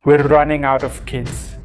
We're running out of kids.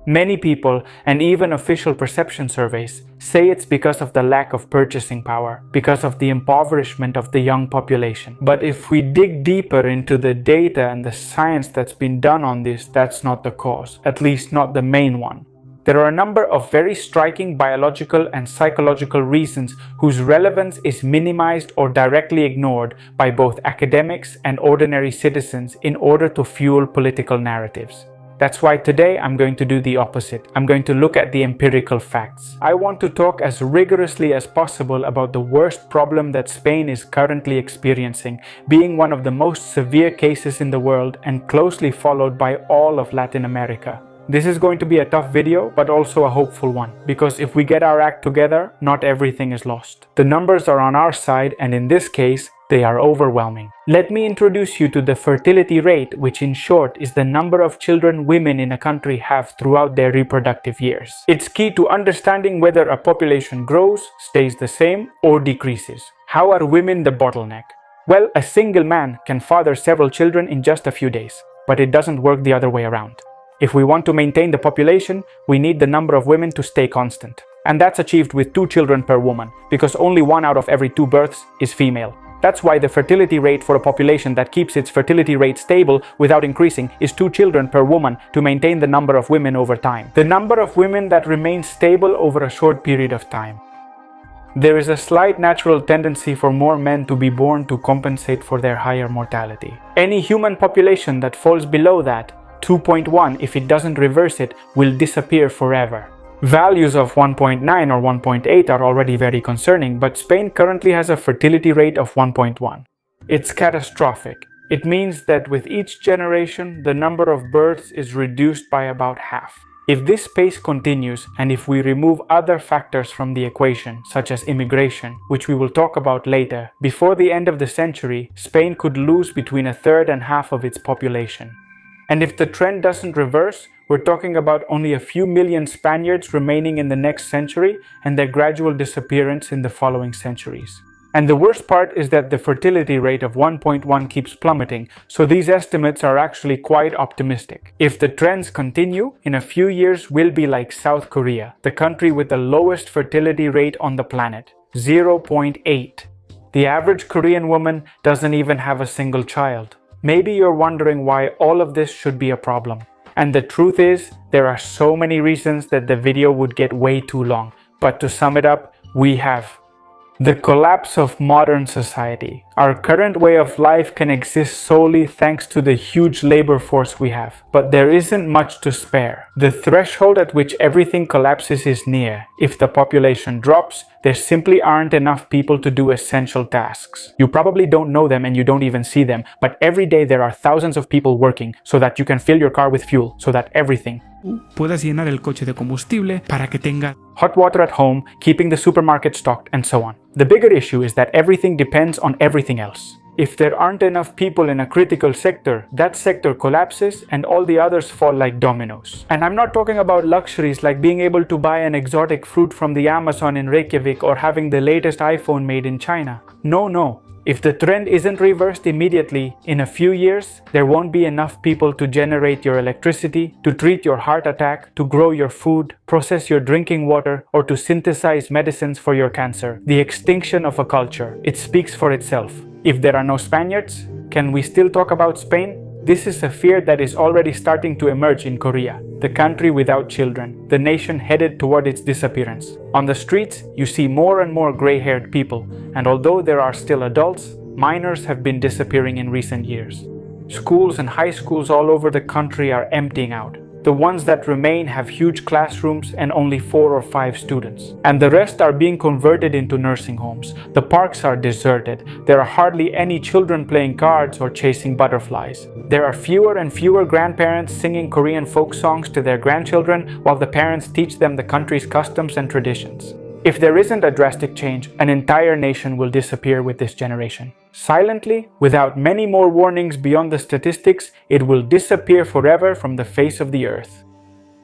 Many people, and even official perception surveys, say it's because of the lack of purchasing power, because of the impoverishment of the young population. But if we dig deeper into the data and the science that's been done on this, that's not the cause, at least not the main one. There are a number of very striking biological and psychological reasons whose relevance is minimized or directly ignored by both academics and ordinary citizens in order to fuel political narratives. That's why today I'm going to do the opposite. I'm going to look at the empirical facts. I want to talk as rigorously as possible about the worst problem that Spain is currently experiencing, being one of the most severe cases in the world and closely followed by all of Latin America. This is going to be a tough video, but also a hopeful one, because if we get our act together, not everything is lost. The numbers are on our side, and in this case, they are overwhelming. Let me introduce you to the fertility rate, which in short is the number of children women in a country have throughout their reproductive years. It's key to understanding whether a population grows, stays the same, or decreases. How are women the bottleneck? Well, a single man can father several children in just a few days, but it doesn't work the other way around. If we want to maintain the population, we need the number of women to stay constant. And that's achieved with 2 children per woman, because only 1 out of every 2 births is female. That's why the fertility rate for a population that keeps its fertility rate stable without increasing is 2 children per woman to maintain the number of women over time. The number of women that remains stable over a short period of time. There is a slight natural tendency for more men to be born to compensate for their higher mortality. Any human population that falls below that, 2.1, if it doesn't reverse it, will disappear forever. Values of 1.9 or 1.8 are already very concerning, but Spain currently has a fertility rate of 1.1. It's catastrophic. It means that with each generation, the number of births is reduced by about half. If this pace continues, and if we remove other factors from the equation, such as immigration, which we will talk about later, before the end of the century, Spain could lose between a third and half of its population. And if the trend doesn't reverse, we're talking about only a few million Spaniards remaining in the next century and their gradual disappearance in the following centuries. And the worst part is that the fertility rate of 1.1 keeps plummeting, so these estimates are actually quite optimistic. If the trends continue, in a few years we'll be like South Korea, the country with the lowest fertility rate on the planet, 0.8. The average Korean woman doesn't even have a single child. Maybe you're wondering why all of this should be a problem. And the truth is, there are so many reasons that the video would get way too long. But to sum it up, we have the collapse of modern society. Our current way of life can exist solely thanks to the huge labor force we have. But there isn't much to spare. The threshold at which everything collapses is near. If the population drops, there simply aren't enough people to do essential tasks. You probably don't know them and you don't even see them, but every day there are thousands of people working so that you can fill your car with fuel, so that everything puedas llenar el coche de combustible para que tenga hot water at home, keeping the supermarket stocked, and so on. The bigger issue is that everything depends on everything else. If there aren't enough people in a critical sector, that sector collapses and all the others fall like dominoes. And I'm not talking about luxuries like being able to buy an exotic fruit from the Amazon in Reykjavik or having the latest iPhone made in China. No. If the trend isn't reversed immediately, in a few years, there won't be enough people to generate your electricity, to treat your heart attack, to grow your food, process your drinking water, or to synthesize medicines for your cancer. The extinction of a culture. It speaks for itself. If there are no Spaniards, can we still talk about Spain? This is a fear that is already starting to emerge in Korea, the country without children, the nation headed toward its disappearance. On the streets, you see more and more gray-haired people, and although there are still adults, minors have been disappearing in recent years. Schools and high schools all over the country are emptying out. The ones that remain have huge classrooms and only 4 or 5 students. And the rest are being converted into nursing homes. The parks are deserted. There are hardly any children playing cards or chasing butterflies. There are fewer and fewer grandparents singing Korean folk songs to their grandchildren while the parents teach them the country's customs and traditions. If there isn't a drastic change, an entire nation will disappear with this generation. Silently, without many more warnings beyond the statistics, it will disappear forever from the face of the earth.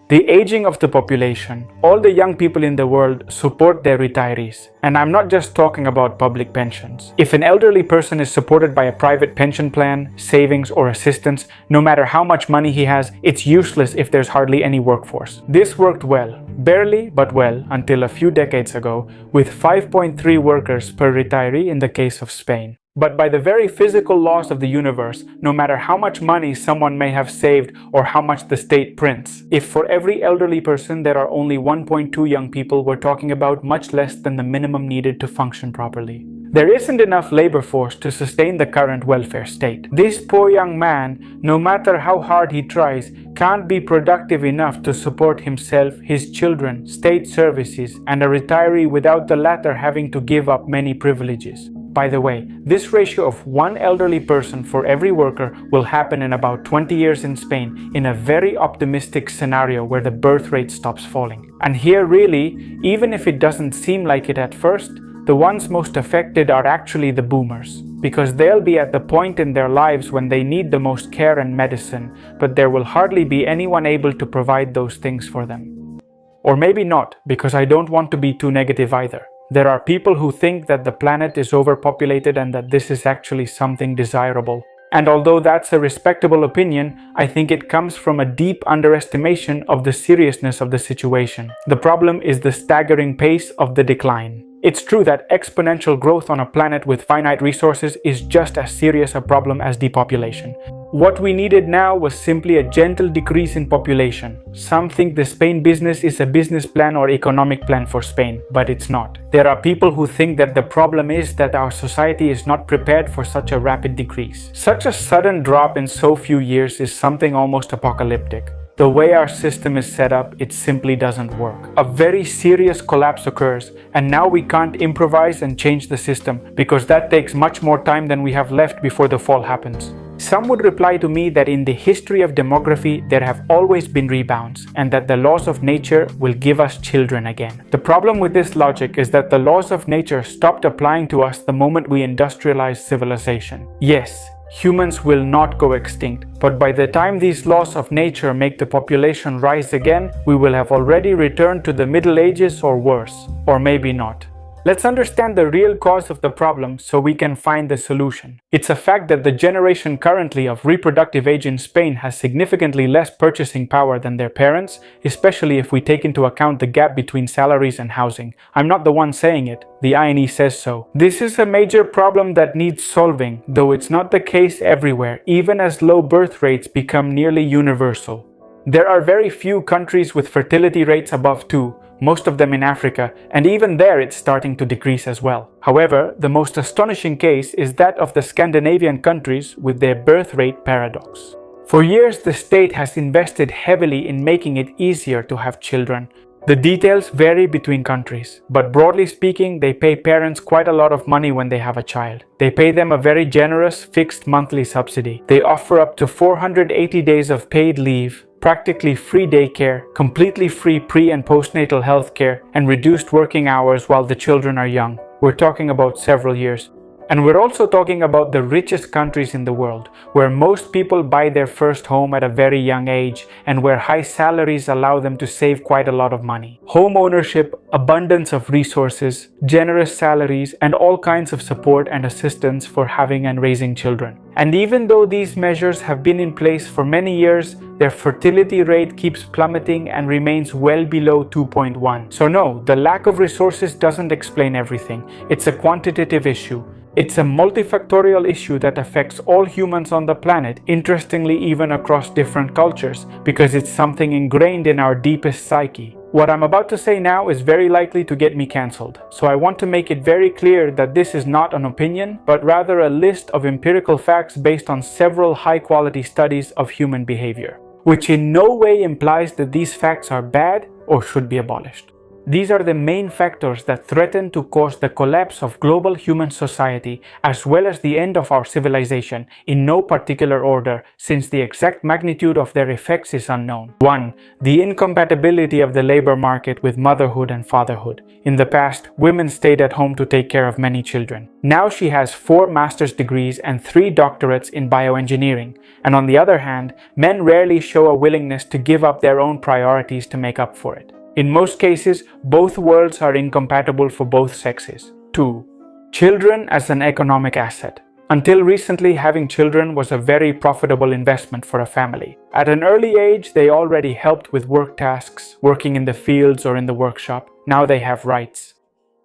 The aging of the population. All the young people in the world support their retirees. And I'm not just talking about public pensions. If an elderly person is supported by a private pension plan, savings, or assistance, no matter how much money he has, it's useless if there's hardly any workforce. This worked well, barely but well, until a few decades ago, with 5.3 workers per retiree in the case of Spain. But by the very physical laws of the universe, no matter how much money someone may have saved or how much the state prints, if for every elderly person there are only 1.2 young people, we're talking about much less than the minimum needed to function properly. There isn't enough labor force to sustain the current welfare state. This poor young man, no matter how hard he tries, can't be productive enough to support himself, his children, state services, and a retiree without the latter having to give up many privileges. By the way, this ratio of one elderly person for every worker will happen in about 20 years in Spain in a very optimistic scenario where the birth rate stops falling. And here really, even if it doesn't seem like it at first, the ones most affected are actually the boomers, because they'll be at the point in their lives when they need the most care and medicine, but there will hardly be anyone able to provide those things for them. Or maybe not, because I don't want to be too negative either. There are people who think that the planet is overpopulated and that this is actually something desirable. And although that's a respectable opinion, I think it comes from a deep underestimation of the seriousness of the situation. The problem is the staggering pace of the decline. It's true that exponential growth on a planet with finite resources is just as serious a problem as depopulation. What we needed now was simply a gentle decrease in population. Some think the Spain business is a business plan or economic plan for Spain, but it's not. There are people who think that the problem is that our society is not prepared for such a rapid decrease. Such a sudden drop in so few years is something almost apocalyptic. The way our system is set up, it simply doesn't work. A very serious collapse occurs, and now we can't improvise and change the system, because that takes much more time than we have left before the fall happens. Some would reply to me that in the history of demography, there have always been rebounds, and that the laws of nature will give us children again. The problem with this logic is that the laws of nature stopped applying to us the moment we industrialized civilization. Yes, humans will not go extinct, but by the time these laws of nature make the population rise again, we will have already returned to the Middle Ages or worse, or maybe not. Let's understand the real cause of the problem so we can find the solution. It's a fact that the generation currently of reproductive age in Spain has significantly less purchasing power than their parents, especially if we take into account the gap between salaries and housing. I'm not the one saying it, the INE says so. This is a major problem that needs solving, though it's not the case everywhere, even as low birth rates become nearly universal. There are very few countries with fertility rates above 2, most of them in Africa, and even there it's starting to decrease as well. However, the most astonishing case is that of the Scandinavian countries with their birth rate paradox. For years, the state has invested heavily in making it easier to have children. The details vary between countries, but broadly speaking, they pay parents quite a lot of money when they have a child. They pay them a very generous fixed monthly subsidy. They offer up to 480 days of paid leave, practically free daycare, completely free pre- and postnatal health care, and reduced working hours while the children are young. We're talking about several years. And we're also talking about the richest countries in the world, where most people buy their first home at a very young age, and where high salaries allow them to save quite a lot of money. Home ownership, abundance of resources, generous salaries, and all kinds of support and assistance for having and raising children. And even though these measures have been in place for many years, their fertility rate keeps plummeting and remains well below 2.1. So no, the lack of resources doesn't explain everything. It's a quantitative issue. It's a multifactorial issue that affects all humans on the planet, interestingly even across different cultures, because it's something ingrained in our deepest psyche. What I'm about to say now is very likely to get me cancelled, so I want to make it very clear that this is not an opinion, but rather a list of empirical facts based on several high-quality studies of human behavior, which in no way implies that these facts are bad or should be abolished. These are the main factors that threaten to cause the collapse of global human society as well as the end of our civilization in no particular order, since the exact magnitude of their effects is unknown. 1. The incompatibility of the labor market with motherhood and fatherhood. In the past, women stayed at home to take care of many children. Now she has 4 master's degrees and 3 doctorates in bioengineering. And on the other hand, men rarely show a willingness to give up their own priorities to make up for it. In most cases, both worlds are incompatible for both sexes. 2. Children as an economic asset. Until recently, having children was a very profitable investment for a family. At an early age, they already helped with work tasks, working in the fields or in the workshop. Now they have rights.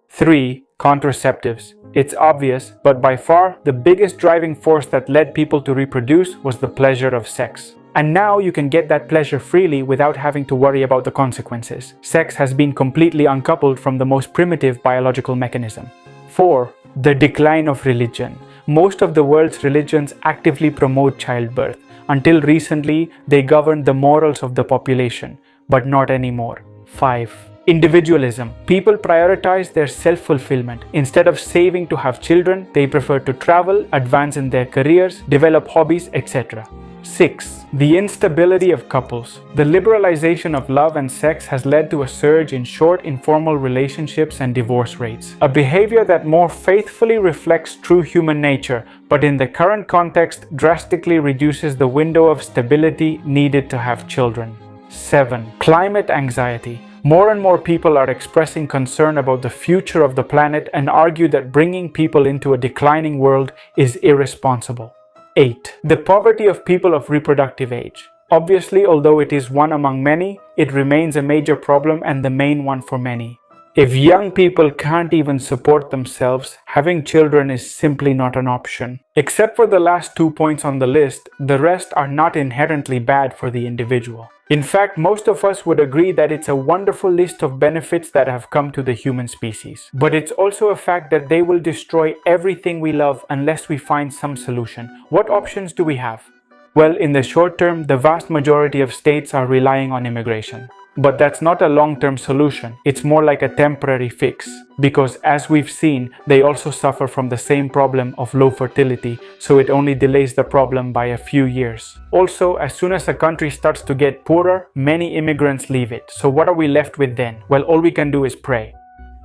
3. Contraceptives. It's obvious, but by far, the biggest driving force that led people to reproduce was the pleasure of sex. And now you can get that pleasure freely without having to worry about the consequences. Sex has been completely uncoupled from the most primitive biological mechanism. 4. The decline of religion. Most of the world's religions actively promote childbirth. Until recently, they governed the morals of the population, but not anymore. 5. Individualism. People prioritize their self-fulfillment. Instead of saving to have children, they prefer to travel, advance in their careers, develop hobbies, etc. 6. The instability of couples. The liberalization of love and sex has led to a surge in short, informal relationships and divorce rates. A behavior that more faithfully reflects true human nature, but in the current context drastically reduces the window of stability needed to have children. 7. Climate anxiety. More and more people are expressing concern about the future of the planet and argue that bringing people into a declining world is irresponsible. 8. The poverty of people of reproductive age. Obviously, although it is one among many, it remains a major problem and the main one for many. If young people can't even support themselves, having children is simply not an option. Except for the last 2 points on the list, the rest are not inherently bad for the individual. In fact, most of us would agree that it's a wonderful list of benefits that have come to the human species. But it's also a fact that they will destroy everything we love unless we find some solution. What options do we have? Well, in the short term, the vast majority of states are relying on immigration. But that's not a long-term solution. It's more like a temporary fix. Because as we've seen, they also suffer from the same problem of low fertility, so it only delays the problem by a few years. Also, as soon as a country starts to get poorer, many immigrants leave it. So what are we left with then? Well, all we can do is pray.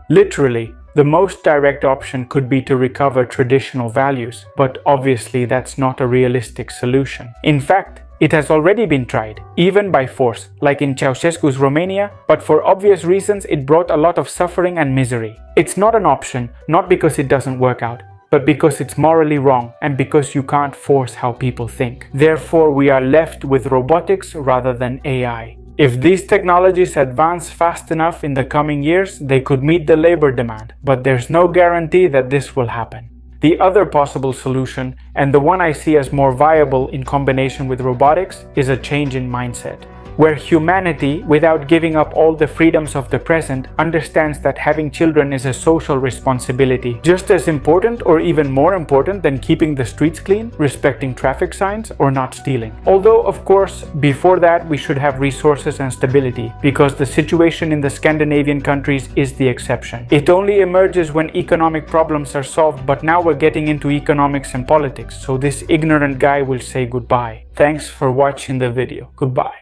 Literally, the most direct option could be to recover traditional values, but obviously that's not a realistic solution. In fact, it has already been tried, even by force, like in Ceausescu's Romania, but for obvious reasons it brought a lot of suffering and misery. It's not an option, not because it doesn't work out, but because it's morally wrong and because you can't force how people think. Therefore, we are left with robotics rather than AI. If these technologies advance fast enough in the coming years, they could meet the labor demand, but there's no guarantee that this will happen. The other possible solution, and the one I see as more viable in combination with robotics, is a change in mindset, where humanity, without giving up all the freedoms of the present, understands that having children is a social responsibility, just as important or even more important than keeping the streets clean, respecting traffic signs, or not stealing. Although, of course, before that we should have resources and stability, because the situation in the Scandinavian countries is the exception. It only emerges when economic problems are solved, but now we're getting into economics and politics, so this ignorant guy will say goodbye. Thanks for watching the video. Goodbye.